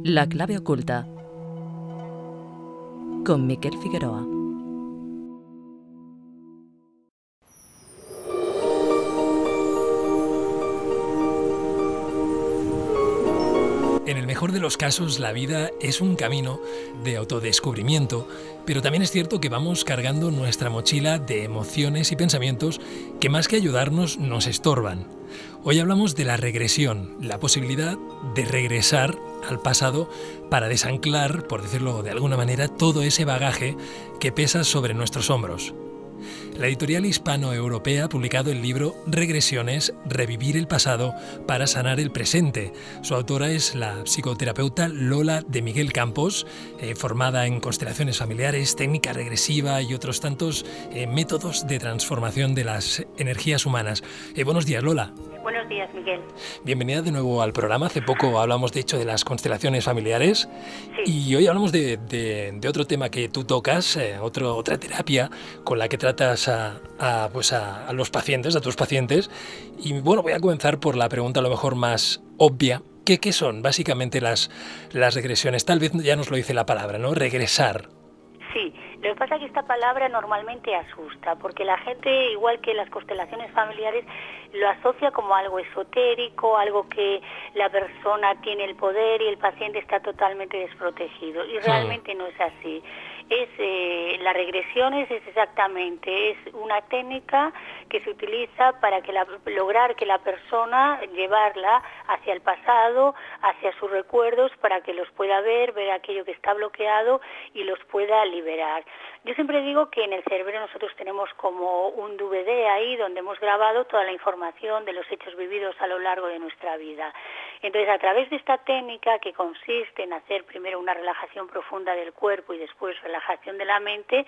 La clave oculta con Miquel Figueroa. En el mejor de los casos, la vida es un camino de autodescubrimiento, pero también es cierto que vamos cargando nuestra mochila de emociones y pensamientos que más que ayudarnos nos estorban. Hoy hablamos de la regresión, la posibilidad de regresar al pasado para desanclar, por decirlo de alguna manera, todo ese bagaje que pesa sobre nuestros hombros. La editorial hispano-europea ha publicado el libro Regresiones, revivir el pasado para sanar el presente. Su autora es la psicoterapeuta Lola de Miguel Campos, formada en constelaciones familiares, técnica regresiva y otros tantos métodos de transformación de las energías humanas. Buenos días, Lola. Buenos días, Miguel. Bienvenida de nuevo al programa. Hace poco hablamos, de hecho, de las constelaciones familiares. Sí. Y hoy hablamos de otro tema que tú tocas, otra terapia con la que tratas a los pacientes, a tus pacientes. Y bueno, voy a comenzar por la pregunta a lo mejor más obvia. ¿Qué son básicamente las regresiones? Tal vez ya nos lo dice la palabra, ¿no? Regresar. Sí, lo que pasa es que esta palabra normalmente asusta, porque la gente, igual que las constelaciones familiares, lo asocia como algo esotérico, algo que la persona tiene el poder y el paciente está totalmente desprotegido. Y realmente no es así. La regresión es una técnica que se utiliza para lograr que la persona, llevarla hacia el pasado, hacia sus recuerdos, para que los pueda ver aquello que está bloqueado y los pueda liberar. Yo siempre digo que en el cerebro nosotros tenemos como un DVD ahí donde hemos grabado toda la información de los hechos vividos a lo largo de nuestra vida. Entonces, a través de esta técnica, que consiste en hacer primero una relajación profunda del cuerpo y después relajación de la mente,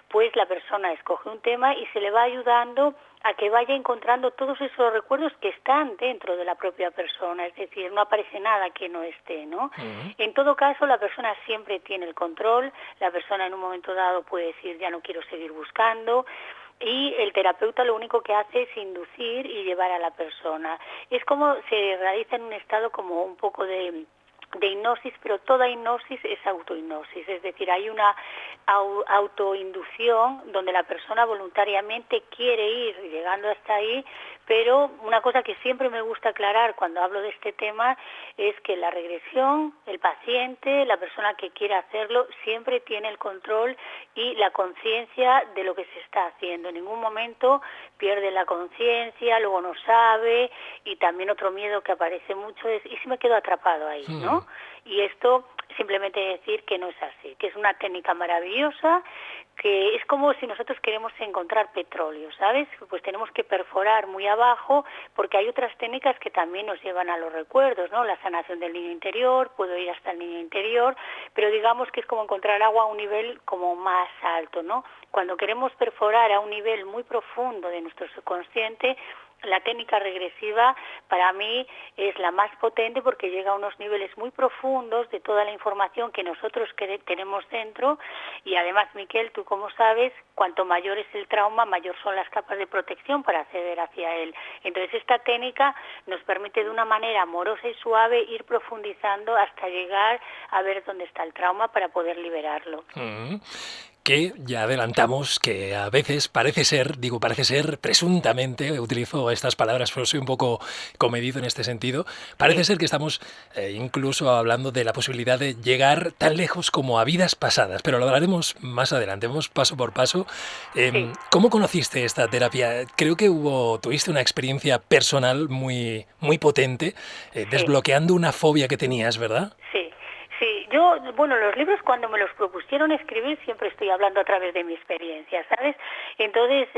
pues la persona escoge un tema y se le va ayudando a que vaya encontrando todos esos recuerdos que están dentro de la propia persona, es decir, no aparece nada que no esté, ¿no? En todo caso, la persona siempre tiene el control, la persona en un momento dado puede decir ya no quiero seguir buscando, y el terapeuta lo único que hace es inducir y llevar a la persona. Es como se realiza en un estado como un poco de hipnosis, pero toda hipnosis es autohipnosis, es decir, hay una autoinducción donde la persona voluntariamente quiere ir llegando hasta ahí, pero una cosa que siempre me gusta aclarar cuando hablo de este tema es que la regresión, el paciente, la persona que quiere hacerlo, siempre tiene el control y la conciencia de lo que se está haciendo. En ningún momento pierde la conciencia, luego no sabe, y también otro miedo que aparece mucho es, ¿y si me quedo atrapado ahí?, ¿no? Y esto simplemente decir que no es así, que es una técnica maravillosa, que es como si nosotros queremos encontrar petróleo, ¿sabes? Pues tenemos que perforar muy abajo, porque hay otras técnicas que también nos llevan a los recuerdos, ¿no? La sanación del niño interior, puedo ir hasta el niño interior, pero digamos que es como encontrar agua a un nivel como más alto, ¿no? Cuando queremos perforar a un nivel muy profundo de nuestro subconsciente, la técnica regresiva para mí es la más potente porque llega a unos niveles muy profundos de toda la información que nosotros tenemos dentro, y además, Miquel, tú como sabes, cuanto mayor es el trauma, mayor son las capas de protección para acceder hacia él. Entonces esta técnica nos permite de una manera amorosa y suave ir profundizando hasta llegar a ver dónde está el trauma para poder liberarlo. Que ya adelantamos que a veces parece ser, presuntamente, utilizo estas palabras, pero soy un poco comedido en este sentido, parece ser que estamos incluso hablando de la posibilidad de llegar tan lejos como a vidas pasadas, pero lo hablaremos más adelante, vamos paso por paso. ¿Cómo conociste esta terapia? Creo que tuviste una experiencia personal muy, muy potente, desbloqueando una fobia que tenías, ¿verdad? Sí, los libros cuando me los propusieron escribir siempre estoy hablando a través de mi experiencia, ¿sabes? Entonces,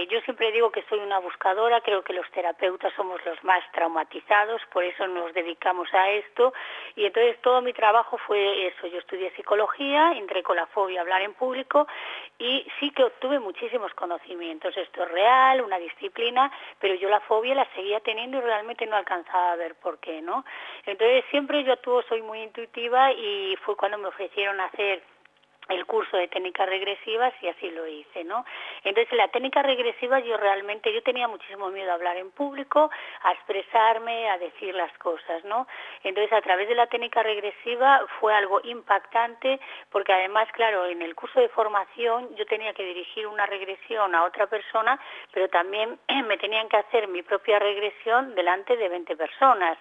yo siempre digo que soy una buscadora, creo que los terapeutas somos los más traumatizados, por eso nos dedicamos a esto, y entonces todo mi trabajo fue eso. Yo estudié psicología, entré con la fobia a hablar en público, y sí que obtuve muchísimos conocimientos. Esto es real, una disciplina, pero yo la fobia la seguía teniendo y realmente no alcanzaba a ver por qué, ¿no? Entonces siempre yo soy muy intuitiva, y fue cuando me ofrecieron hacer el curso de técnicas regresivas y así lo hice, ¿no? Entonces, en la técnica regresiva yo tenía muchísimo miedo a hablar en público, a expresarme, a decir las cosas, ¿no? Entonces, a través de la técnica regresiva fue algo impactante porque además, claro, en el curso de formación yo tenía que dirigir una regresión a otra persona, pero también me tenían que hacer mi propia regresión delante de 20 personas.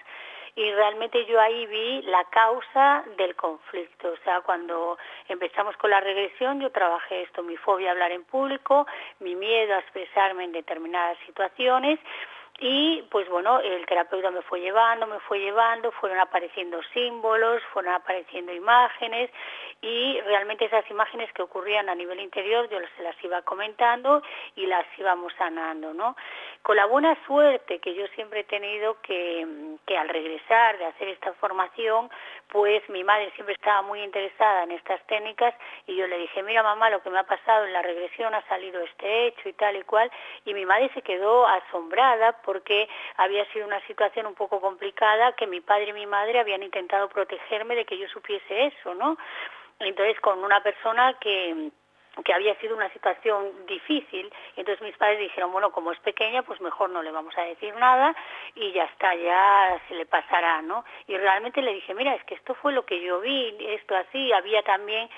Y realmente yo ahí vi la causa del conflicto. O sea, cuando empezamos con la regresión, yo trabajé esto, mi fobia a hablar en público, mi miedo a expresarme en determinadas situaciones. Y pues bueno, el terapeuta me fue llevando, fueron apareciendo símbolos, fueron apareciendo imágenes y realmente esas imágenes que ocurrían a nivel interior yo se las iba comentando y las íbamos sanando, ¿no? Con la buena suerte que yo siempre he tenido que al regresar de hacer esta formación, pues mi madre siempre estaba muy interesada en estas técnicas y yo le dije, mira mamá, lo que me ha pasado en la regresión ha salido este hecho y tal y cual, y mi madre se quedó asombrada porque había sido una situación un poco complicada que mi padre y mi madre habían intentado protegerme de que yo supiese eso, ¿no? Entonces, con una persona que había sido una situación difícil, entonces mis padres dijeron, bueno, como es pequeña, pues mejor no le vamos a decir nada y ya está, ya se le pasará, ¿no? Y realmente le dije, mira, es que esto fue lo que yo vi, esto así, había también,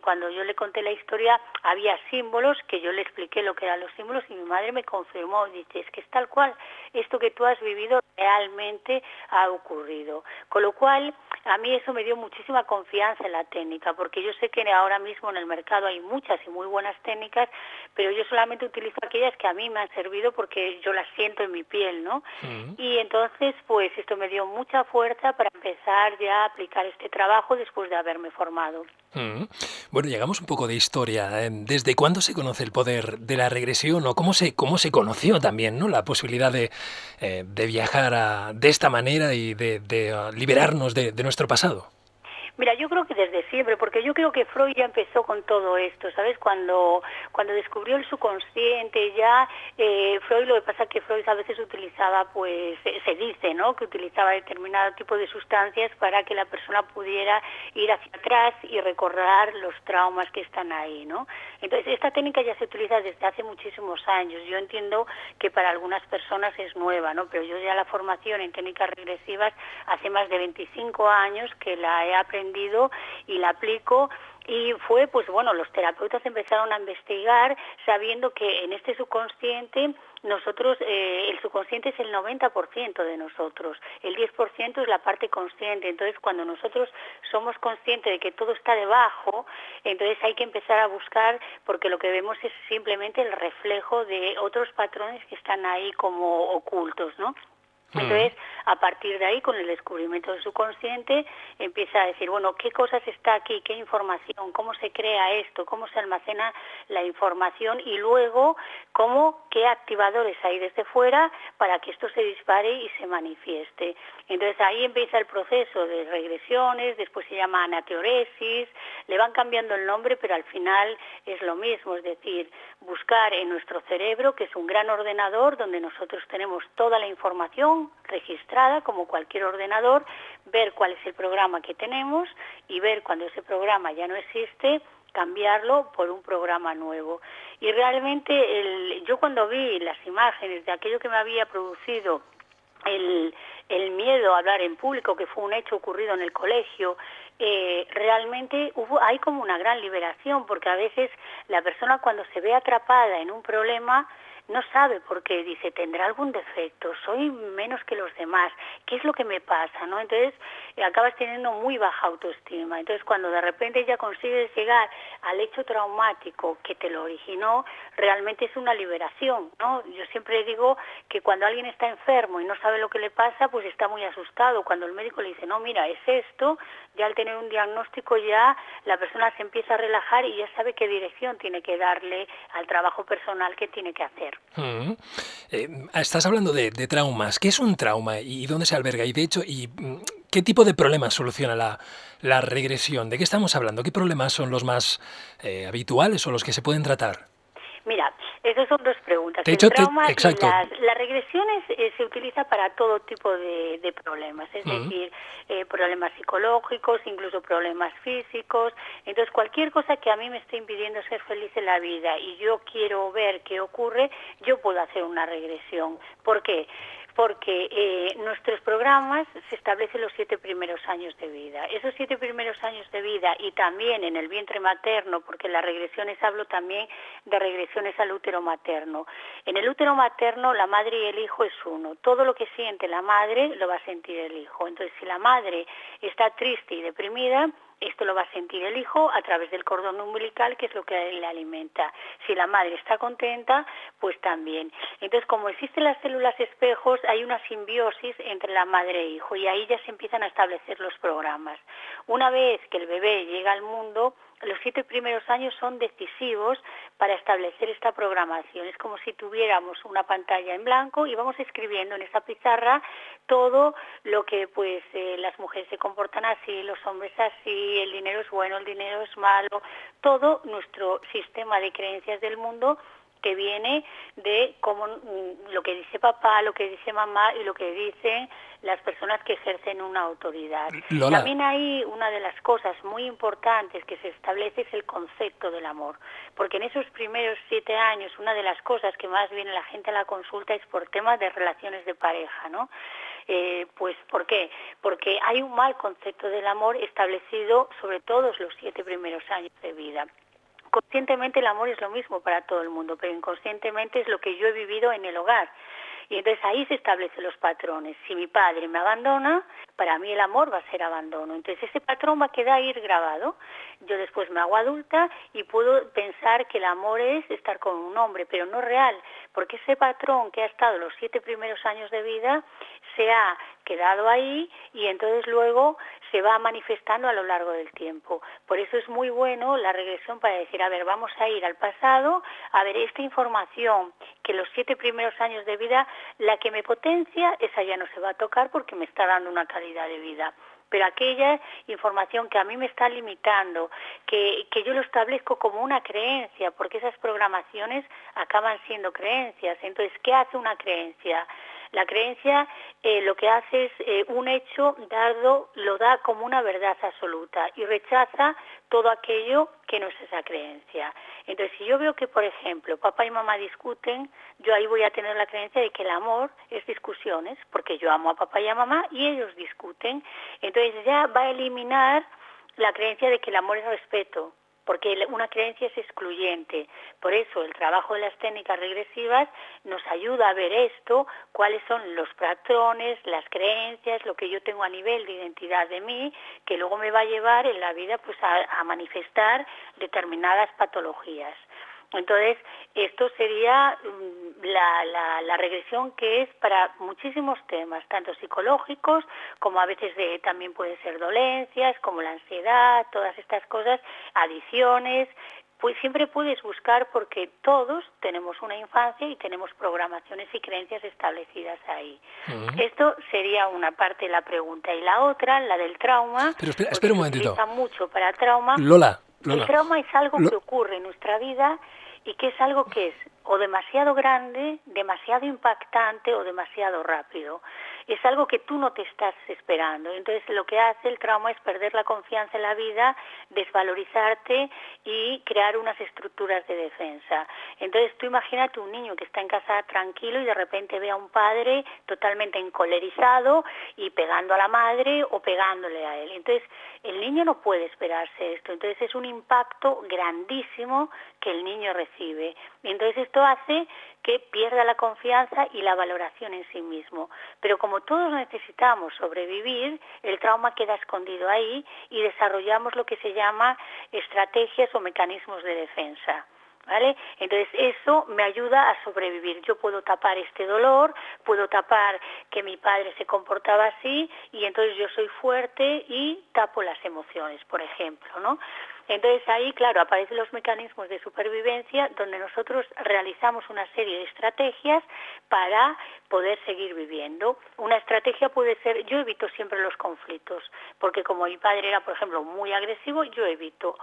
cuando yo le conté la historia, había símbolos, que yo le expliqué lo que eran los símbolos y mi madre me confirmó, dice, es que es tal cual, esto que tú has vivido realmente ha ocurrido. Con lo cual, a mí eso me dio muchísima confianza en la técnica, porque yo sé que ahora mismo en el mercado hay muchas y muy buenas técnicas, pero yo solamente utilizo aquellas que a mí me han servido porque yo las siento en mi piel, ¿no? Y entonces, pues esto me dio mucha fuerza para empezar ya a aplicar este trabajo después de haberme formado. Bueno, llegamos un poco de historia. ¿Desde cuándo se conoce el poder de la regresión o cómo se conoció también, ¿no? La posibilidad de viajar de esta manera y de liberarnos de nuestro pasado? Mira, yo creo que desde siempre, porque yo creo que Freud ya empezó con todo esto, ¿sabes? Cuando descubrió el subconsciente ya, Freud, lo que pasa es que Freud a veces utilizaba, pues, se dice, ¿no?, que utilizaba determinado tipo de sustancias para que la persona pudiera ir hacia atrás y recordar los traumas que están ahí, ¿no? Entonces, esta técnica ya se utiliza desde hace muchísimos años. Yo entiendo que para algunas personas es nueva, ¿no? Pero yo ya la formación en técnicas regresivas hace más de 25 años que la he aprendido y la aplico, y fue, pues bueno, los terapeutas empezaron a investigar sabiendo que en este subconsciente nosotros, el subconsciente es el 90% de nosotros, el 10% es la parte consciente. Entonces, cuando nosotros somos conscientes de que todo está debajo, entonces hay que empezar a buscar, porque lo que vemos es simplemente el reflejo de otros patrones que están ahí como ocultos, ¿no? Entonces, a partir de ahí, con el descubrimiento del subconsciente, empieza a decir, bueno, ¿qué cosas está aquí? ¿Qué información? ¿Cómo se crea esto? ¿Cómo se almacena la información? Y luego, ¿qué activadores hay desde fuera para que esto se dispare y se manifieste? Entonces, ahí empieza el proceso de regresiones, después se llama anateoresis, le van cambiando el nombre, pero al final es lo mismo, es decir, buscar en nuestro cerebro, que es un gran ordenador donde nosotros tenemos toda la información registrada como cualquier ordenador, ver cuál es el programa que tenemos y ver cuando ese programa ya no existe, cambiarlo por un programa nuevo. Y realmente yo cuando vi las imágenes de aquello que me había producido el miedo a hablar en público, que fue un hecho ocurrido en el colegio, realmente hay como una gran liberación, porque a veces la persona cuando se ve atrapada en un problema no sabe por qué, dice, ¿tendrá algún defecto? ¿Soy menos que los demás? ¿Qué es lo que me pasa? ¿No? Entonces acabas teniendo muy baja autoestima. Entonces cuando de repente ya consigues llegar al hecho traumático que te lo originó, realmente es una liberación, ¿no? Yo siempre digo que cuando alguien está enfermo y no sabe lo que le pasa, pues está muy asustado. Cuando el médico le dice, no, mira, es esto, ya al tener un diagnóstico ya la persona se empieza a relajar y ya sabe qué dirección tiene que darle al trabajo personal que tiene que hacer. Estás hablando de traumas. ¿Qué es un trauma y dónde se alberga? Y de hecho, ¿qué tipo de problemas soluciona la regresión? ¿De qué estamos hablando? ¿Qué problemas son los más habituales o los que se pueden tratar? Mira, esas son dos preguntas. De hecho, el trauma exacto. y las regresiones se utiliza para todo tipo de problemas, es decir, problemas psicológicos, incluso problemas físicos. Entonces, cualquier cosa que a mí me esté impidiendo ser feliz en la vida y yo quiero ver qué ocurre, yo puedo hacer una regresión. ¿Por qué? Porque nuestros programas se establecen los 7 primeros años de vida. Esos 7 primeros años de vida y también en el vientre materno, porque en las regresiones hablo también de regresiones al útero materno. En el útero materno la madre y el hijo es uno. Todo lo que siente la madre lo va a sentir el hijo. Entonces, si la madre está triste y deprimida, esto lo va a sentir el hijo a través del cordón umbilical, que es lo que le alimenta. Si la madre está contenta, pues también. Entonces, como existen las células espejos, hay una simbiosis entre la madre e hijo y ahí ya se empiezan a establecer los programas. Una vez que el bebé llega al mundo, los 7 primeros años son decisivos para establecer esta programación. Es como si tuviéramos una pantalla en blanco y vamos escribiendo en esa pizarra todo lo que pues las mujeres se comportan así, los hombres así, el dinero es bueno, el dinero es malo, todo nuestro sistema de creencias del mundo que viene de cómo lo que dice papá, lo que dice mamá y lo que dicen las personas que ejercen una autoridad. Lola. También hay una de las cosas muy importantes que se establece es el concepto del amor, porque en esos primeros 7 años una de las cosas que más viene la gente a la consulta es por temas de relaciones de pareja, ¿no? Pues ¿por qué? Porque hay un mal concepto del amor establecido sobre todos los 7 primeros años de vida. Conscientemente el amor es lo mismo para todo el mundo, pero inconscientemente es lo que yo he vivido en el hogar. Y entonces ahí se establecen los patrones. Si mi padre me abandona, para mí el amor va a ser abandono. Entonces ese patrón va a quedar ahí grabado. Yo después me hago adulta y puedo pensar que el amor es estar con un hombre, pero no real, porque ese patrón que ha estado los 7 primeros años de vida se ha quedado ahí y entonces luego se va manifestando a lo largo del tiempo. Por eso es muy bueno la regresión para decir, a ver, vamos a ir al pasado, a ver, esta información que los 7 primeros años de vida, la que me potencia, esa ya no se va a tocar porque me está dando una calidad de vida. Pero aquella información que a mí me está limitando, que yo lo establezco como una creencia, porque esas programaciones acaban siendo creencias. Entonces, ¿qué hace una creencia? La creencia lo que hace es un hecho dado, lo da como una verdad absoluta y rechaza todo aquello que no es esa creencia. Entonces, si yo veo que, por ejemplo, papá y mamá discuten, yo ahí voy a tener la creencia de que el amor es discusiones, porque yo amo a papá y a mamá y ellos discuten. Entonces ya va a eliminar la creencia de que el amor es respeto, porque una creencia es excluyente. Por eso el trabajo de las técnicas regresivas nos ayuda a ver esto, cuáles son los patrones, las creencias, lo que yo tengo a nivel de identidad de mí, que luego me va a llevar en la vida pues a manifestar determinadas patologías. Entonces, esto sería la regresión que es para muchísimos temas, tanto psicológicos como a veces también pueden ser dolencias, como la ansiedad, todas estas cosas, adicciones. Pues siempre puedes buscar porque todos tenemos una infancia y tenemos programaciones y creencias establecidas ahí. Esto sería una parte de la pregunta. Y la otra, la del trauma, pero espera un momentito. Se utiliza mucho para trauma. Lola. El trauma es algo que ocurre en nuestra vida y que es algo que es o demasiado grande, demasiado impactante o demasiado rápido. Es algo que tú no te estás esperando. Entonces lo que hace el trauma es perder la confianza en la vida, desvalorizarte y crear unas estructuras de defensa. Entonces tú imagínate un niño que está en casa tranquilo y de repente ve a un padre totalmente encolerizado y pegando a la madre o pegándole a él. Entonces el niño no puede esperarse esto. Entonces es un impacto grandísimo que el niño recibe. Y entonces esto hace que pierda la confianza y la valoración en sí mismo. Pero como todos necesitamos sobrevivir, el trauma queda escondido ahí y desarrollamos lo que se llama estrategias o mecanismos de defensa. ¿Vale? Entonces eso me ayuda a sobrevivir. Yo puedo tapar este dolor, puedo tapar que mi padre se comportaba así y entonces yo soy fuerte y tapo las emociones, por ejemplo, ¿no? Entonces ahí, claro, aparecen los mecanismos de supervivencia donde nosotros realizamos una serie de estrategias para poder seguir viviendo. Una estrategia puede ser, yo evito siempre los conflictos, porque como mi padre era, por ejemplo, muy agresivo, yo evito.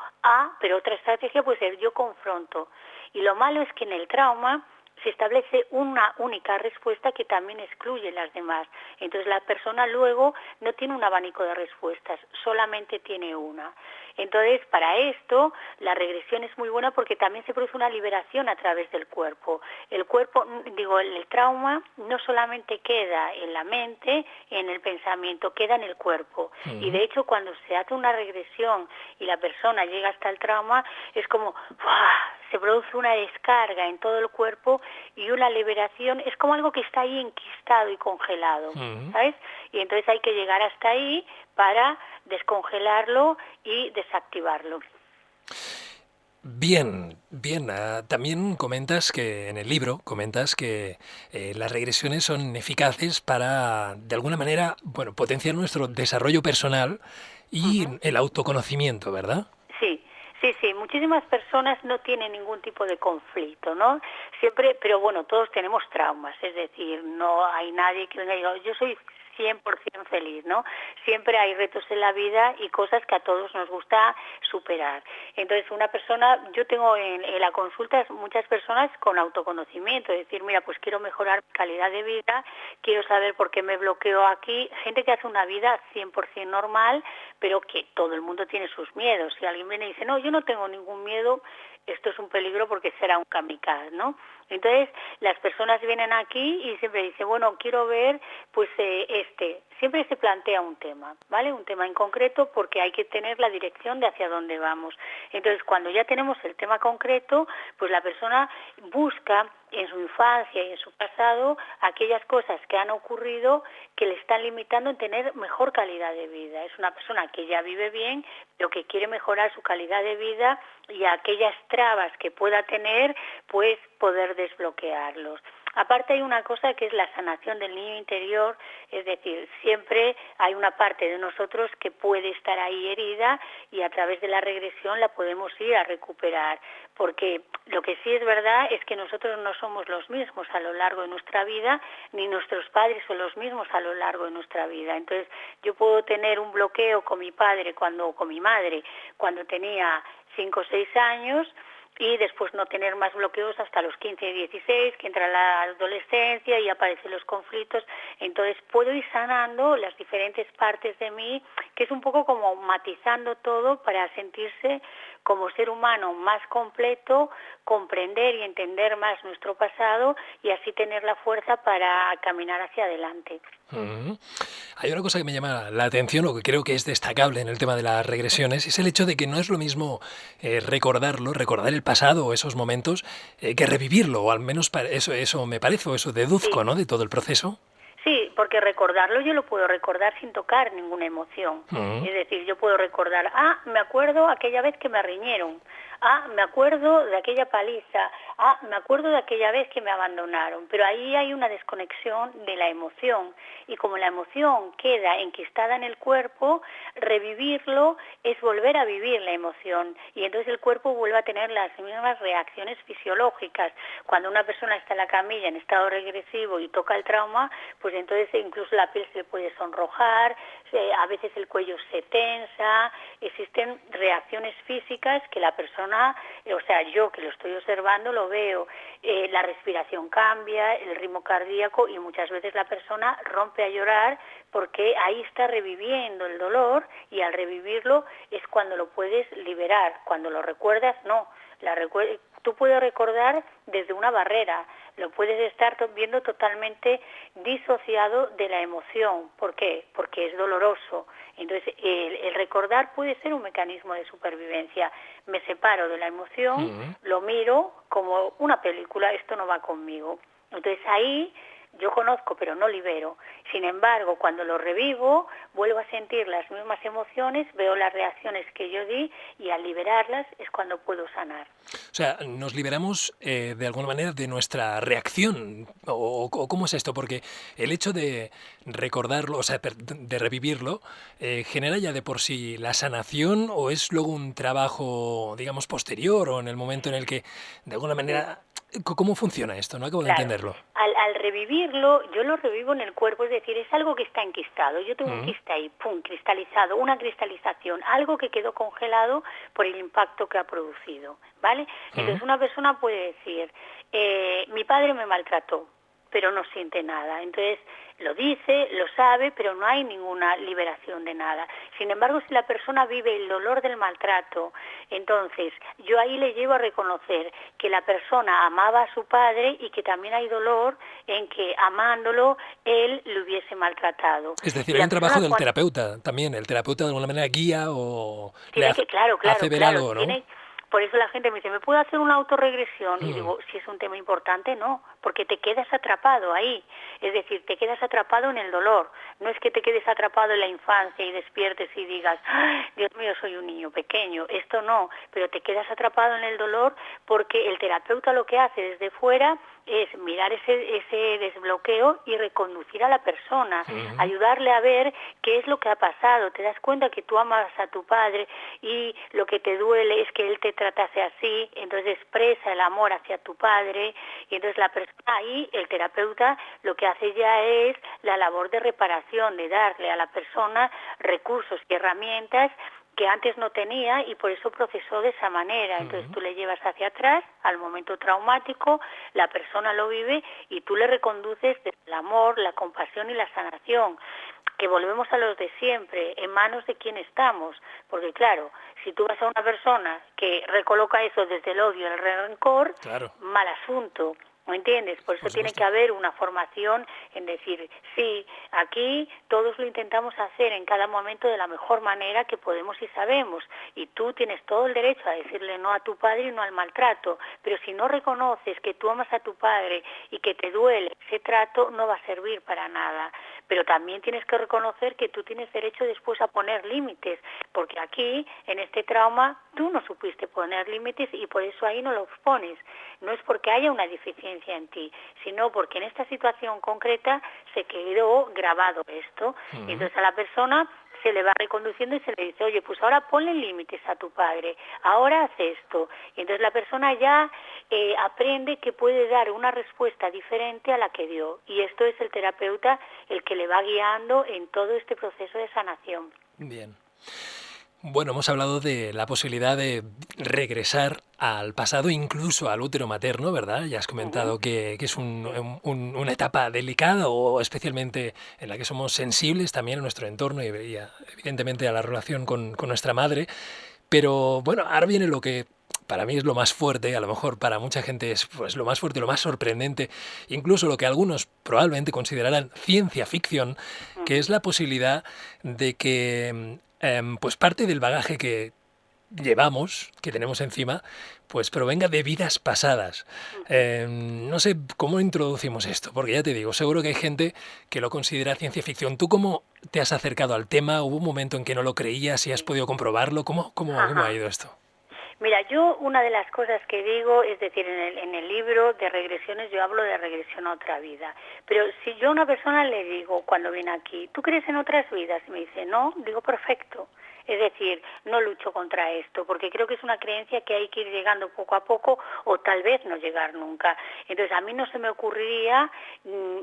Pero otra estrategia puede ser, yo confronto. Y lo malo es que en el trauma se establece una única respuesta que también excluye las demás. Entonces la persona luego no tiene un abanico de respuestas, solamente tiene una. Entonces, para esto, la regresión es muy buena porque también se produce una liberación a través del cuerpo. El cuerpo, el trauma no solamente queda en la mente, en el pensamiento, queda en el cuerpo. Y de hecho, cuando se hace una regresión y la persona llega hasta el trauma, es como ¡buah! Se produce una descarga en todo el cuerpo y una liberación, es como algo que está ahí enquistado y congelado, ¿sabes? Y entonces hay que llegar hasta ahí para descongelarlo y desactivarlo. Bien, bien. También comentas que en el libro las regresiones son eficaces para, de alguna manera, bueno, potenciar nuestro desarrollo personal y el autoconocimiento, ¿verdad? Sí. Sí, muchísimas personas no tienen ningún tipo de conflicto, ¿no? Siempre, pero bueno, todos tenemos traumas, es decir, no hay nadie que venga y diga, yo soy 100% feliz, ¿no? Siempre hay retos en la vida y cosas que a todos nos gusta superar. Entonces, una persona, yo tengo en la consulta muchas personas con autoconocimiento, es decir, mira, pues quiero mejorar mi calidad de vida, quiero saber por qué me bloqueo aquí, gente que hace una vida 100% normal, pero que todo el mundo tiene sus miedos. Si alguien viene y dice, no, yo no tengo ningún miedo, esto es un peligro porque será un kamikaze, ¿no? Entonces, las personas vienen aquí y siempre dicen, bueno, quiero ver, pues, siempre se plantea un tema, ¿vale? Un tema en concreto porque hay que tener la dirección de hacia dónde vamos. Entonces, cuando ya tenemos el tema concreto, pues la persona busca en su infancia y en su pasado aquellas cosas que han ocurrido que le están limitando en tener mejor calidad de vida. Es una persona que ya vive bien, pero que quiere mejorar su calidad de vida y aquellas trabas que pueda tener, pues poder desbloquearlos. Aparte hay una cosa que es la sanación del niño interior, es decir, siempre hay una parte de nosotros que puede estar ahí herida y a través de la regresión la podemos ir a recuperar, porque lo que sí es verdad es que nosotros no somos los mismos a lo largo de nuestra vida, ni nuestros padres son los mismos a lo largo de nuestra vida. Entonces, yo puedo tener un bloqueo con mi padre o con mi madre cuando tenía 5 o 6 años, y después no tener más bloqueos hasta los 15 y 16, que entra la adolescencia y aparecen los conflictos. Entonces puedo ir sanando las diferentes partes de mí, que es un poco como matizando todo para sentirse como ser humano más completo, comprender y entender más nuestro pasado y así tener la fuerza para caminar hacia adelante. Hay una cosa que me llama la atención, o que creo que es destacable en el tema de las regresiones, es el hecho de que no es lo mismo recordar el pasado o esos momentos, que revivirlo, o al menos eso me parece, o eso deduzco, Sí. ¿no?, de todo el proceso. Sí, porque recordarlo yo lo puedo recordar sin tocar ninguna emoción. Es decir, yo puedo recordar, me acuerdo aquella vez que me riñeron, me acuerdo de aquella paliza, me acuerdo de aquella vez que me abandonaron, pero ahí hay una desconexión de la emoción y como la emoción queda enquistada en el cuerpo, revivirlo es volver a vivir la emoción y entonces el cuerpo vuelve a tener las mismas reacciones fisiológicas. Cuando una persona está en la camilla en estado regresivo y toca el trauma, pues entonces incluso la piel se le puede sonrojar, a veces el cuello se tensa, existen reacciones físicas que la persona, yo que lo estoy observando lo veo, la respiración cambia, el ritmo cardíaco y muchas veces la persona rompe a llorar porque ahí está reviviendo el dolor y al revivirlo es cuando lo puedes liberar, cuando lo recuerdas no, tú puedes recordar desde una barrera, lo puedes estar viendo totalmente disociado de la emoción. ¿Por qué? Porque es doloroso. Entonces, el recordar puede ser un mecanismo de supervivencia. Me separo de la emoción, lo miro como una película, esto no va conmigo. Entonces, ahí yo conozco, pero no libero. Sin embargo, cuando lo revivo, vuelvo a sentir las mismas emociones, veo las reacciones que yo di y al liberarlas es cuando puedo sanar. O sea, nos liberamos de alguna manera de nuestra reacción. ¿O cómo es esto? Porque el hecho de recordarlo, o sea, de revivirlo, genera ya de por sí la sanación o es luego un trabajo, digamos, posterior o en el momento en el que de alguna manera ¿Cómo funciona esto? No acabo de Claro, entenderlo. al revivirlo, yo lo revivo en el cuerpo, es decir, es algo que está enquistado. Yo tengo un Mm, quiste ahí, pum, cristalizado, una cristalización, algo que quedó congelado por el impacto que ha producido, ¿vale? mm. Entonces una persona puede decir, mi padre me maltrató, pero no siente nada. Entonces lo dice, lo sabe, pero no hay ninguna liberación de nada. Sin embargo, si la persona vive el dolor del maltrato, entonces yo ahí le llevo a reconocer que la persona amaba a su padre y que también hay dolor en que amándolo él le hubiese maltratado. Es decir, Y hay la un trabajo persona del terapeuta también. El terapeuta de alguna manera guía o le tiene que, claro, hace claro, ver claro, algo, ¿no? tiene, por eso la gente me dice, ¿me puedo hacer una autorregresión? Y Mm, digo, si es un tema importante, no, porque te quedas atrapado ahí, es decir, te quedas atrapado en el dolor, no es que te quedes atrapado en la infancia y despiertes y digas, ¡ay, Dios mío, soy un niño pequeño! Esto no, pero te quedas atrapado en el dolor porque el terapeuta lo que hace desde fuera es mirar ese desbloqueo y reconducir a la persona, mm. ayudarle a ver qué es lo que ha pasado. Te das cuenta que tú amas a tu padre y lo que te duele es que él te tratase así, entonces expresa el amor hacia tu padre y entonces la persona ahí, el terapeuta, lo que hace ya es la labor de reparación, de darle a la persona recursos y herramientas que antes no tenía y por eso procesó de esa manera. Entonces tú le llevas hacia atrás al momento traumático, la persona lo vive y tú le reconduces desde el amor, la compasión y la sanación, que volvemos a los de siempre, en manos de quién estamos, porque claro, si tú vas a una persona que recoloca eso desde el odio, el rencor, Claro, mal asunto. ¿Me entiendes? Por por eso tiene que supuesto. haber una formación en decir, sí, aquí todos lo intentamos hacer en cada momento de la mejor manera que podemos y sabemos. Y tú tienes todo el derecho a decirle no a tu padre y no al maltrato. Pero si no reconoces que tú amas a tu padre y que te duele ese trato, no va a servir para nada. Pero también tienes que reconocer que tú tienes derecho después a poner límites, porque aquí, en este trauma, tú no supiste poner límites y por eso ahí no los pones. No es porque haya una deficiencia en ti, sino porque en esta situación concreta se quedó grabado esto. Y Mm. entonces a la persona se le va reconduciendo y se le dice, oye, pues ahora ponle límites a tu padre, ahora haz esto. Y entonces la persona ya aprende que puede dar una respuesta diferente a la que dio. Y esto es el terapeuta el que le va guiando en todo este proceso de sanación. Bien. Bueno, hemos hablado de la posibilidad de regresar al pasado, incluso al útero materno, ¿verdad? Ya has Ujú, comentado que es sí. una etapa delicada o especialmente en la que somos sensibles también a nuestro entorno evidentemente a la relación con nuestra madre. Pero bueno, ahora viene lo que para mí es lo más fuerte, a lo mejor para mucha gente es pues lo más fuerte, lo más sorprendente, incluso lo que algunos probablemente considerarán ciencia ficción, que Ujú, es la posibilidad de que pues parte del bagaje que llevamos, que tenemos encima, pues provenga de vidas pasadas. ujú. No sé cómo introducimos esto, porque ya te digo, seguro que hay gente que lo considera ciencia ficción. ¿Tú cómo te has acercado al tema? ¿Hubo un momento en que no lo creías y has Sí. podido comprobarlo? ¿Cómo ha Ajá. ido esto? Mira, yo una de las cosas que digo, es decir, en el libro de regresiones yo hablo de regresión a otra vida, pero si yo a una persona le digo cuando viene aquí, ¿tú crees en otras vidas? Y me dice, no, digo, perfecto. Es decir, no lucho contra esto, porque creo que es una creencia que hay que ir llegando poco a poco o tal vez no llegar nunca. Entonces, a mí no se me ocurriría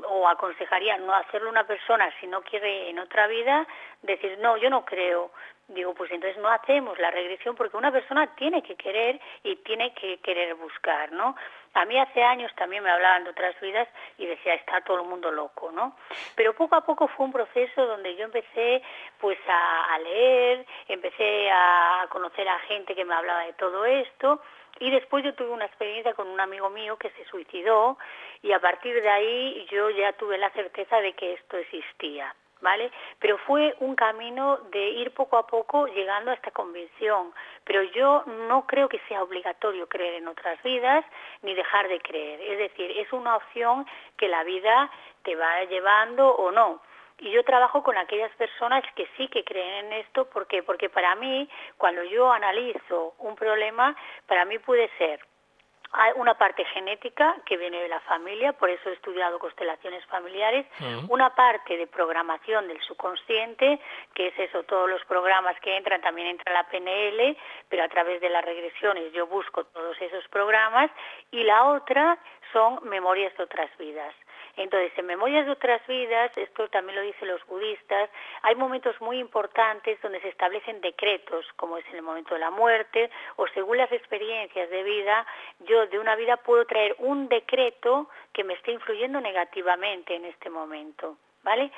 o aconsejaría no hacerlo una persona si no quiere en otra vida, decir, no, yo no creo. Digo, pues entonces no hacemos la regresión porque una persona tiene que querer y tiene que querer buscar, ¿no? A mí hace años también me hablaban de otras vidas y decía, está todo el mundo loco, ¿no? Pero poco a poco fue un proceso donde yo empecé pues a leer, empecé a conocer a gente que me hablaba de todo esto y después yo tuve una experiencia con un amigo mío que se suicidó y a partir de ahí yo ya tuve la certeza de que esto existía. ¿Vale? Pero fue un camino de ir poco a poco llegando a esta convicción. Pero yo no creo que sea obligatorio creer en otras vidas ni dejar de creer. Es decir, es una opción que la vida te va llevando o no. Y yo trabajo con aquellas personas que sí que creen en esto. ¿Por qué? Porque para mí, cuando yo analizo un problema, para mí puede ser Hay una parte genética que viene de la familia, por eso he estudiado constelaciones familiares, una parte de programación del subconsciente, que es eso, todos los programas que entran, también entra la PNL, pero a través de las regresiones yo busco todos esos programas, y la otra son memorias de otras vidas. Entonces, en Memorias de otras vidas, esto también lo dicen los budistas, hay momentos muy importantes donde se establecen decretos, como es en el momento de la muerte, o según las experiencias de vida, yo de una vida puedo traer un decreto que me esté influyendo negativamente en este momento, ¿vale?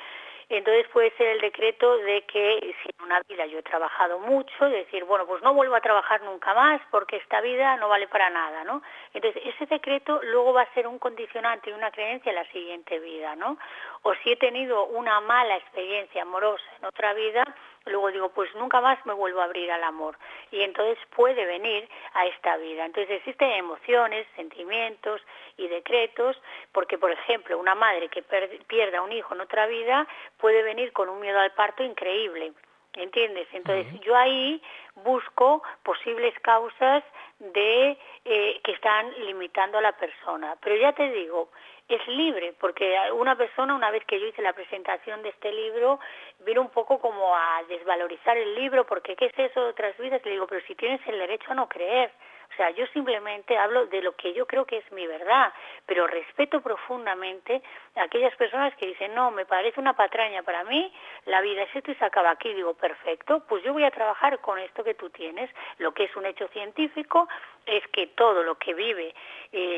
Entonces puede ser el decreto de que si en una vida yo he trabajado mucho, decir, bueno, pues no vuelvo a trabajar nunca más porque esta vida no vale para nada, ¿no? Entonces ese decreto luego va a ser un condicionante y una creencia en la siguiente vida, ¿no? O si he tenido una mala experiencia amorosa en otra vida, luego digo, pues nunca más me vuelvo a abrir al amor. Y entonces puede venir a esta vida. Entonces existen emociones, sentimientos y decretos, porque, por ejemplo, una madre que pierda un hijo en otra vida puede venir con un miedo al parto increíble, ¿entiendes? Entonces yo ahí busco posibles causas de que están limitando a la persona. Pero ya te digo, es libre, porque una persona, una vez que yo hice la presentación de este libro, vino un poco como a desvalorizar el libro, porque ¿qué es eso de otras vidas? Le digo, pero si tienes el derecho a no creer. O sea, yo simplemente hablo de lo que yo creo que es mi verdad, pero respeto profundamente a aquellas personas que dicen, no, me parece una patraña para mí, la vida es esto y se acaba aquí. Digo, perfecto, pues yo voy a trabajar con esto que tú tienes. Lo que es un hecho científico es que todo lo que vive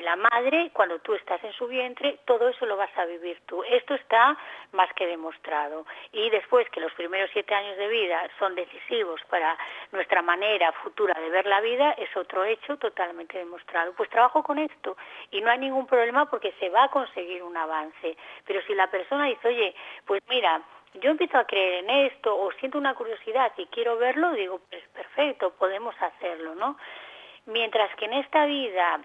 la madre, cuando tú estás en su vientre, todo eso lo vas a vivir tú. Esto está más que demostrado. Y después que los primeros 7 años de vida son decisivos para nuestra manera futura de ver la vida, es otro hecho totalmente demostrado. Pues trabajo con esto y no hay ningún problema porque se va a conseguir un avance. Pero si la persona dice, oye, pues mira, yo empiezo a creer en esto o siento una curiosidad y quiero verlo, digo, pues perfecto, podemos hacerlo, ¿no? Mientras que en esta vida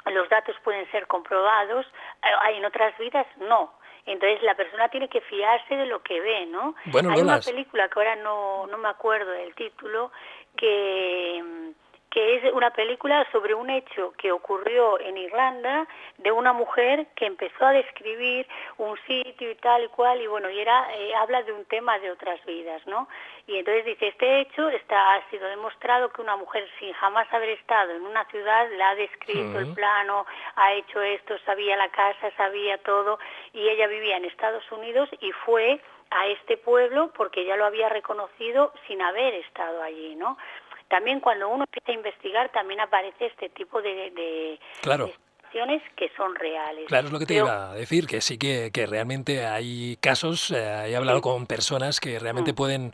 los datos pueden ser comprobados, en otras vidas no. Entonces la persona tiene que fiarse de lo que ve, ¿no? Bueno, Hay Lola, una película que ahora no me acuerdo del título, que es una película sobre un hecho que ocurrió en Irlanda de una mujer que empezó a describir un sitio y tal y cual, y bueno, habla de un tema de otras vidas, ¿no? Y entonces dice, este hecho ha sido demostrado que una mujer sin jamás haber estado en una ciudad la ha descrito el plano, ha hecho esto, sabía la casa, sabía todo, y ella vivía en Estados Unidos y fue a este pueblo porque ya lo había reconocido sin haber estado allí, ¿no? También cuando uno empieza a investigar también aparece este tipo de claro. situaciones que son reales. Claro, es lo que te iba a decir, que sí que realmente hay casos, he hablado con personas que realmente pueden,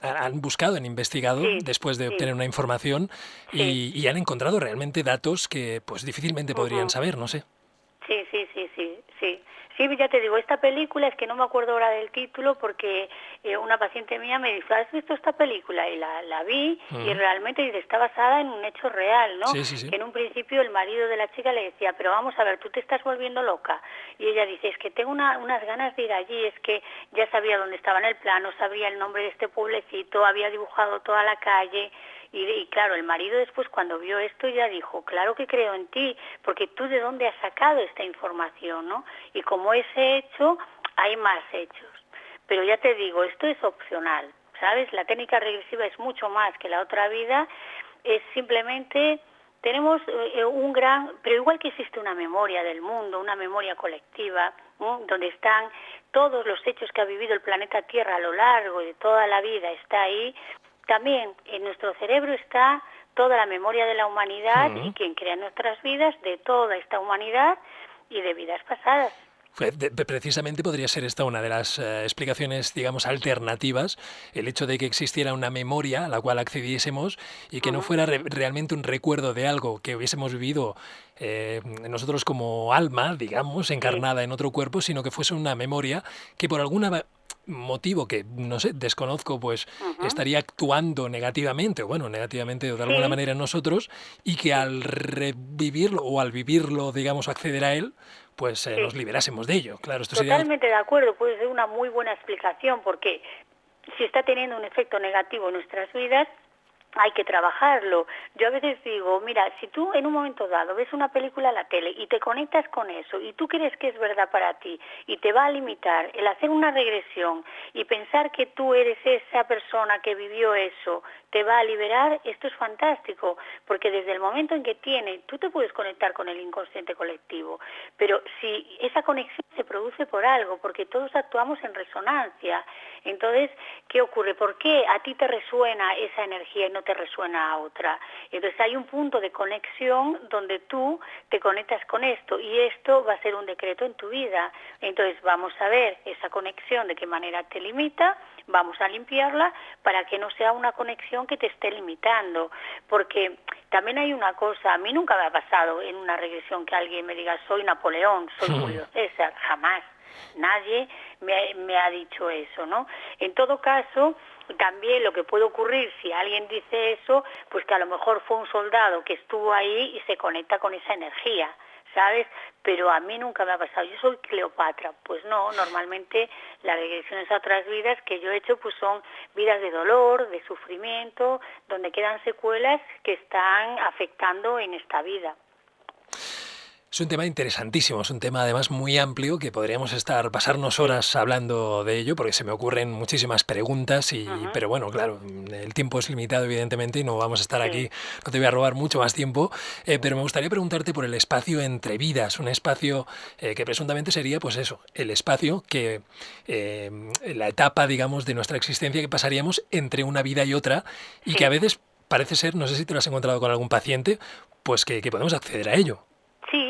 han buscado, han investigado después de obtener una información y han encontrado realmente datos que pues difícilmente podrían saber, no sé. Sí, ya te digo, esta película, es que no me acuerdo ahora del título porque una paciente mía me dijo, ¿has visto esta película? Y la vi y realmente está basada en un hecho real, ¿no? Sí. Que en un principio el marido de la chica le decía, pero vamos a ver, tú te estás volviendo loca. Y ella dice, es que tengo unas ganas de ir allí, es que ya sabía dónde estaba en el plano, sabía el nombre de este pueblecito, había dibujado toda la calle. Y claro, el marido después cuando vio esto ya dijo, claro que creo en ti, porque tú de dónde has sacado esta información, ¿no? Y como ese hecho, hay más hechos. Pero ya te digo, esto es opcional, ¿sabes? La técnica regresiva es mucho más que la otra vida, es simplemente, tenemos pero igual que existe una memoria del mundo, una memoria colectiva, ¿no? Donde están todos los hechos que ha vivido el planeta Tierra a lo largo de toda la vida, está ahí. También en nuestro cerebro está toda la memoria de la humanidad y quien crea nuestras vidas, de toda esta humanidad y de vidas pasadas. Precisamente podría ser esta una de las explicaciones, digamos, alternativas, el hecho de que existiera una memoria a la cual accediésemos y que no fuera realmente un recuerdo de algo que hubiésemos vivido nosotros como alma, digamos, encarnada en otro cuerpo, sino que fuese una memoria que por alguna motivo que, no sé, desconozco, pues estaría actuando negativamente, o bueno, negativamente de alguna manera en nosotros, y que al revivirlo o al vivirlo, digamos, acceder a él, pues nos liberásemos de ello. Claro, esto Totalmente de acuerdo, puede ser una muy buena explicación, porque si está teniendo un efecto negativo en nuestras vidas, hay que trabajarlo. Yo a veces digo, mira, si tú en un momento dado ves una película en la tele y te conectas con eso y tú crees que es verdad para ti y te va a limitar el hacer una regresión y pensar que tú eres esa persona que vivió eso, te va a liberar, esto es fantástico, porque desde el momento en que tú te puedes conectar con el inconsciente colectivo, pero si esa conexión se produce por algo, porque todos actuamos en resonancia. Entonces, ¿qué ocurre? ¿Por qué a ti te resuena esa energía y no te resuena a otra? Entonces hay un punto de conexión donde tú te conectas con esto y esto va a ser un decreto en tu vida. Entonces vamos a ver esa conexión, de qué manera te limita, vamos a limpiarla para que no sea una conexión que te esté limitando, porque también hay una cosa, a mí nunca me ha pasado en una regresión que alguien me diga soy Napoleón, soy Julio César, jamás. Nadie me ha dicho eso, ¿no? En todo caso, también lo que puede ocurrir si alguien dice eso, pues que a lo mejor fue un soldado que estuvo ahí y se conecta con esa energía, ¿sabes? Pero a mí nunca me ha pasado. Yo soy Cleopatra. Pues no, normalmente las regresiones a otras vidas que yo he hecho pues son vidas de dolor, de sufrimiento, donde quedan secuelas que están afectando en esta vida. Es un tema interesantísimo, es un tema además muy amplio que podríamos pasarnos horas hablando de ello porque se me ocurren muchísimas preguntas pero bueno, claro, el tiempo es limitado evidentemente y no vamos a estar aquí, no te voy a robar mucho más tiempo, pero me gustaría preguntarte por el espacio entre vidas, un espacio que presuntamente sería pues eso, el espacio que la etapa digamos de nuestra existencia que pasaríamos entre una vida y otra y que a veces parece ser, no sé si te lo has encontrado con algún paciente, pues que podemos acceder a ello. Sí.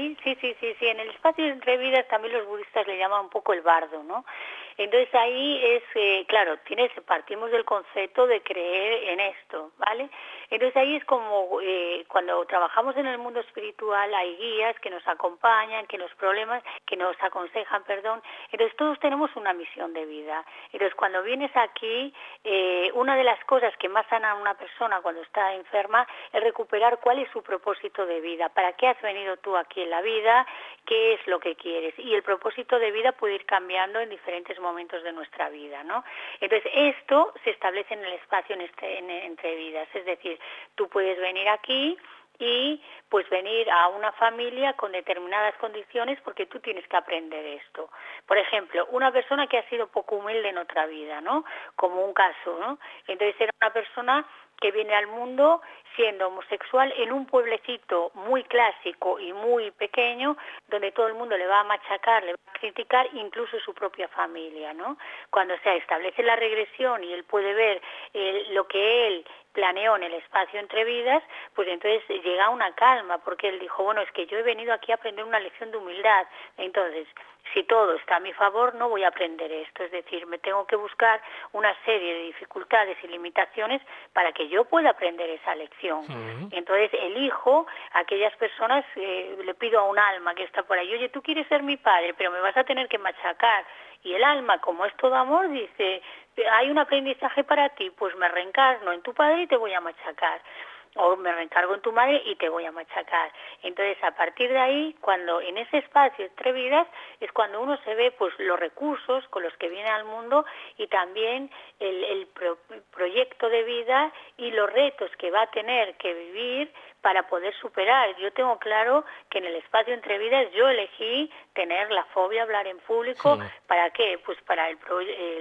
En el espacio entre vidas también los budistas le llaman un poco el bardo, ¿no? Entonces ahí es, claro, partimos del concepto de creer en esto, ¿vale? Entonces ahí es como cuando trabajamos en el mundo espiritual hay guías que nos acompañan, que nos aconsejan, perdón. Entonces todos tenemos una misión de vida. Entonces cuando vienes aquí, una de las cosas que más sana a una persona cuando está enferma es recuperar cuál es su propósito de vida, para qué has venido tú aquí en la vida, qué es lo que quieres. Y el propósito de vida puede ir cambiando en diferentes momentos de nuestra vida, ¿no? Entonces esto se establece en el espacio entre vidas, es decir, tú puedes venir aquí y pues venir a una familia con determinadas condiciones porque tú tienes que aprender esto. Por ejemplo, una persona que ha sido poco humilde en otra vida, ¿no? Como un caso, ¿no? Entonces era una persona que viene al mundo siendo homosexual en un pueblecito muy clásico y muy pequeño, donde todo el mundo le va a machacar, le va a criticar, incluso su propia familia, ¿no? Cuando se establece la regresión y él puede ver lo que él planeó en el espacio entre vidas, pues entonces llega una calma, porque él dijo, bueno, es que yo he venido aquí a aprender una lección de humildad, entonces si todo está a mi favor, no voy a aprender esto, es decir, me tengo que buscar una serie de dificultades y limitaciones para que yo pueda aprender esa lección. Entonces elijo a aquellas personas, le pido a un alma que está por ahí, oye, tú quieres ser mi padre, pero me vas a tener que machacar. Y el alma, como es todo amor, dice, hay un aprendizaje para ti, pues me reencarno en tu padre y te voy a machacar. O me reencargo en tu madre y te voy a machacar. Entonces, a partir de ahí, cuando en ese espacio entre vidas, es cuando uno se ve pues los recursos con los que viene al mundo y también el proyecto de vida y los retos que va a tener que vivir para poder superar. Yo tengo claro que en el espacio entre vidas yo elegí tener la fobia a hablar en público. ¿Para qué? Pues para el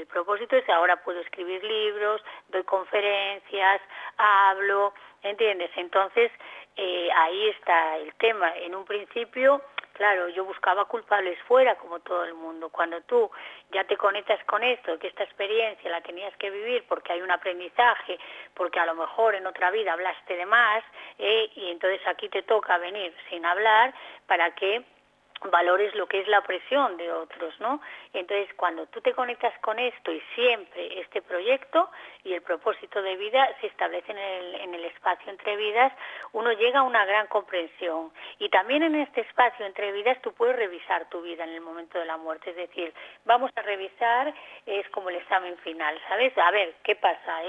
propósito es que ahora puedo escribir libros, doy conferencias, hablo, ¿entiendes? Entonces ahí está el tema. En un principio, claro, yo buscaba culpables fuera, como todo el mundo. Cuando tú ya te conectas con esto, que esta experiencia la tenías que vivir porque hay un aprendizaje, porque a lo mejor en otra vida hablaste de más, y entonces aquí te toca venir sin hablar para que valores lo que es la opresión de otros, ¿no? Entonces, cuando tú te conectas con esto y siempre este proyecto y el propósito de vida se establece en el espacio entre vidas, uno llega a una gran comprensión. Y también en este espacio entre vidas tú puedes revisar tu vida en el momento de la muerte, es decir, vamos a revisar, es como el examen final, ¿sabes? A ver, ¿qué pasa?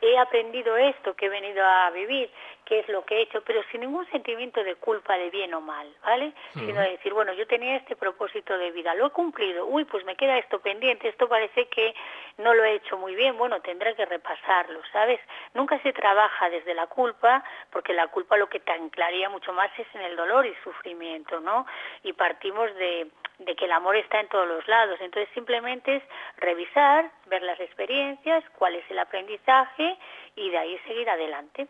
he aprendido esto que he venido a vivir, que es lo que he hecho, pero sin ningún sentimiento de culpa de bien o mal, ¿vale? Sino de decir, bueno, yo tenía este propósito de vida, lo he cumplido, uy, pues me queda esto pendiente, esto parece que no lo he hecho muy bien, bueno, tendré que repasarlo, ¿sabes? Nunca se trabaja desde la culpa, porque la culpa lo que te anclaría mucho más es en el dolor y sufrimiento, ¿no? Y partimos de que el amor está en todos los lados, entonces simplemente es revisar, ver las experiencias, cuál es el aprendizaje y de ahí seguir adelante.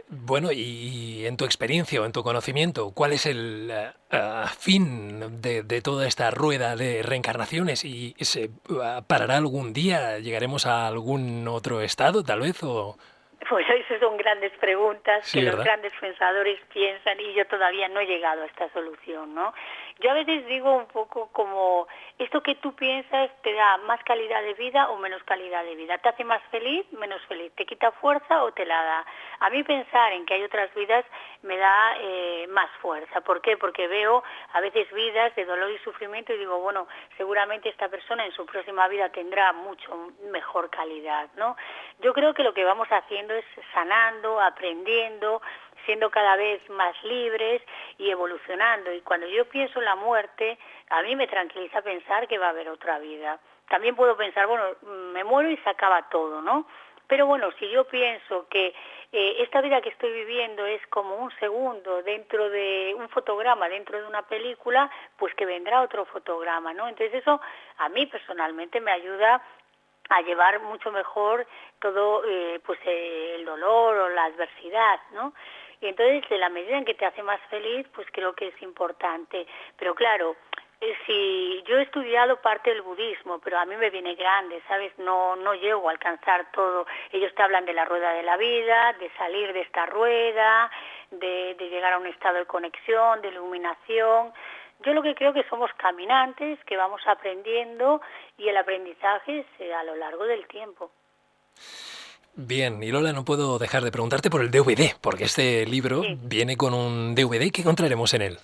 Bueno, y en tu experiencia o en tu conocimiento, ¿cuál es el fin de toda esta rueda de reencarnaciones? ¿Y se parará algún día? ¿Llegaremos a algún otro estado, tal vez? O... Pues esas son grandes preguntas Sí, que los ¿verdad? grandes pensadores piensan y yo todavía no he llegado a esta solución, ¿no? Yo a veces digo un poco como, esto que tú piensas te da más calidad de vida o menos calidad de vida, te hace más feliz, menos feliz, te quita fuerza o te la da. A mí pensar en que hay otras vidas me da más fuerza. ¿Por qué? Porque veo a veces vidas de dolor y sufrimiento y digo, bueno, seguramente esta persona en su próxima vida tendrá mucho mejor calidad, ¿no? Yo creo que lo que vamos haciendo es sanando, aprendiendo, siendo cada vez más libres y evolucionando. Y cuando yo pienso en la muerte, a mí me tranquiliza pensar que va a haber otra vida. También puedo pensar, bueno, me muero y se acaba todo, ¿no? Pero bueno, si yo pienso que esta vida que estoy viviendo es como un segundo dentro de un fotograma, dentro de una película, pues que vendrá otro fotograma, ¿no? Entonces eso a mí personalmente me ayuda a llevar mucho mejor todo el dolor o la adversidad, ¿no? Y entonces, en la medida en que te hace más feliz, pues creo que es importante. Pero claro, si yo he estudiado parte del budismo, pero a mí me viene grande, ¿sabes? No llego a alcanzar todo. Ellos te hablan de la rueda de la vida, de salir de esta rueda, de llegar a un estado de conexión, de iluminación. Yo lo que creo que somos caminantes, que vamos aprendiendo y el aprendizaje se da a lo largo del tiempo. Bien, y Lola, no puedo dejar de preguntarte por el DVD, porque este libro Sí. viene con un DVD que encontraremos en él.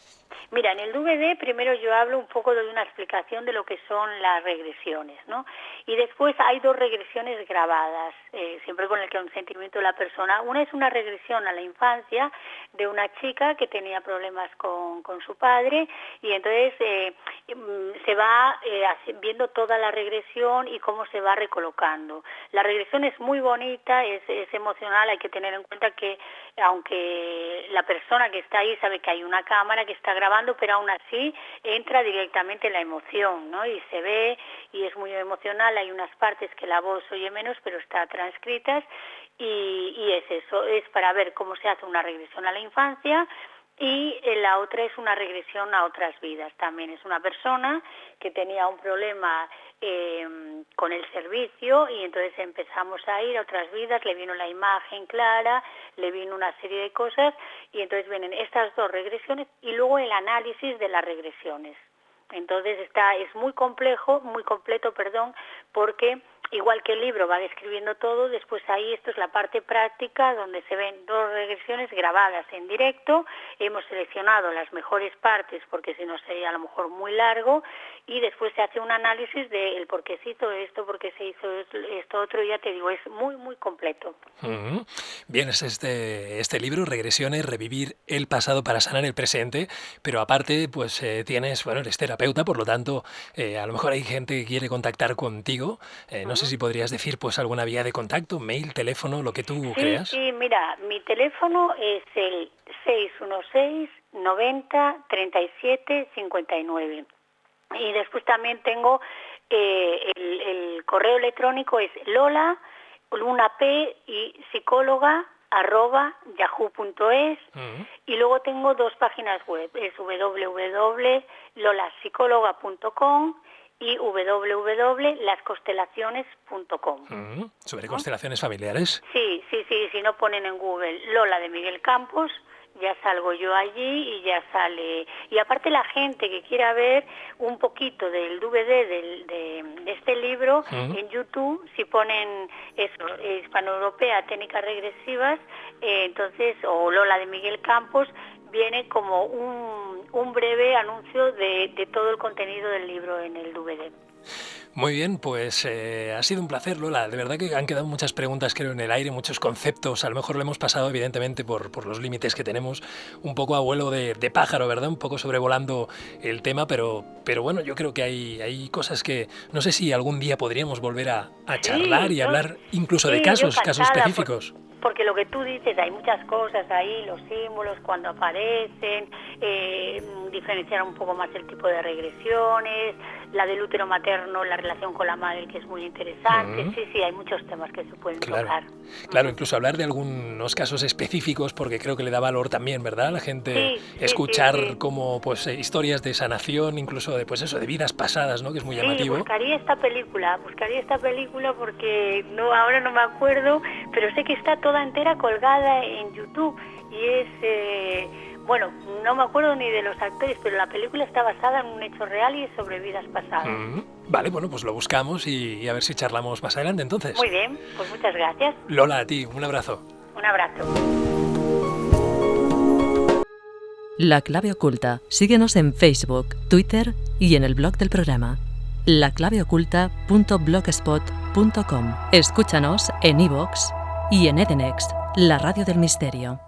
Mira, en el DVD primero yo hablo un poco de una explicación de lo que son las regresiones, ¿no? Y después hay 2 regresiones grabadas, siempre con el consentimiento de la persona. Una es una regresión a la infancia de una chica que tenía problemas con su padre y entonces se va viendo toda la regresión y cómo se va recolocando. La regresión es muy bonita, es emocional, hay que tener en cuenta que aunque la persona que está ahí sabe que hay una cámara que está grabando, pero aún así entra directamente en la emoción, ¿no? Y se ve y es muy emocional, hay unas partes que la voz oye menos, pero está transcritas y es eso, es para ver cómo se hace una regresión a la infancia. Y la otra es una regresión a otras vidas. También es una persona que tenía un problema con el servicio y entonces empezamos a ir a otras vidas, le vino la imagen clara, le vino una serie de cosas y entonces vienen estas 2 regresiones y luego el análisis de las regresiones. Entonces es muy complejo, muy completo, porque igual que el libro va describiendo todo, después ahí esto es la parte práctica donde se ven 2 regresiones grabadas en directo, hemos seleccionado las mejores partes porque si no sería a lo mejor muy largo y después se hace un análisis del por qué se hizo esto, por qué se hizo esto otro, y ya te digo, es muy, muy completo. Uh-huh. Bien, es este libro, Regresiones, revivir el pasado para sanar el presente, pero aparte, pues tienes, bueno, eres terapeuta, por lo tanto, a lo mejor hay gente que quiere contactar contigo. No sé si podrías decir, pues, alguna vía de contacto, mail, teléfono, lo que tú creas. Sí, mira, mi teléfono es el 616 90 37 59. Y después también tengo el correo electrónico es Lola, una P y psicóloga @yahoo.es y luego tengo 2 páginas web, es www.lolasicóloga.com y www.lasconstelaciones.com. Sobre ¿no? constelaciones familiares. Sí, si no ponen en Google Lola de Miguel Campos, ya salgo yo allí y ya sale. Y aparte la gente que quiera ver un poquito del DVD de este libro, en YouTube, si ponen eso, Hispanoeuropea, técnicas regresivas, entonces, o Lola de Miguel Campos, viene como un breve anuncio de todo el contenido del libro en el DVD. Muy bien, pues ha sido un placer, Lola. De verdad que han quedado muchas preguntas, creo, en el aire, muchos conceptos. A lo mejor lo hemos pasado, evidentemente, por los límites que tenemos, un poco a vuelo de pájaro, ¿verdad? Un poco sobrevolando el tema, pero bueno, yo creo que hay cosas que no sé si algún día podríamos volver a charlar y hablar incluso de casos específicos. Porque lo que tú dices, hay muchas cosas ahí, los símbolos cuando aparecen, diferenciar un poco más el tipo de regresiones, la del útero materno, la relación con la madre, que es muy interesante. Sí, hay muchos temas que se pueden tocar. Claro, incluso hablar de algunos casos específicos, porque creo que le da valor también, ¿verdad? A la gente escuchar como pues historias de sanación, incluso de pues eso, de vidas pasadas, ¿no? Que es muy llamativo. Buscaría esta película porque ahora no me acuerdo, pero sé que está toda entera colgada en YouTube y es, no me acuerdo ni de los actores, pero la película está basada en un hecho real y es sobre vidas pasadas. Vale, bueno, pues lo buscamos y a ver si charlamos más adelante entonces. Muy bien, pues muchas gracias. Lola, a ti, un abrazo. Un abrazo. La Clave Oculta. Síguenos en Facebook, Twitter y en el blog del programa laclaveoculta.blogspot.com. Escúchanos en iVoox y en Edenext, la radio del misterio.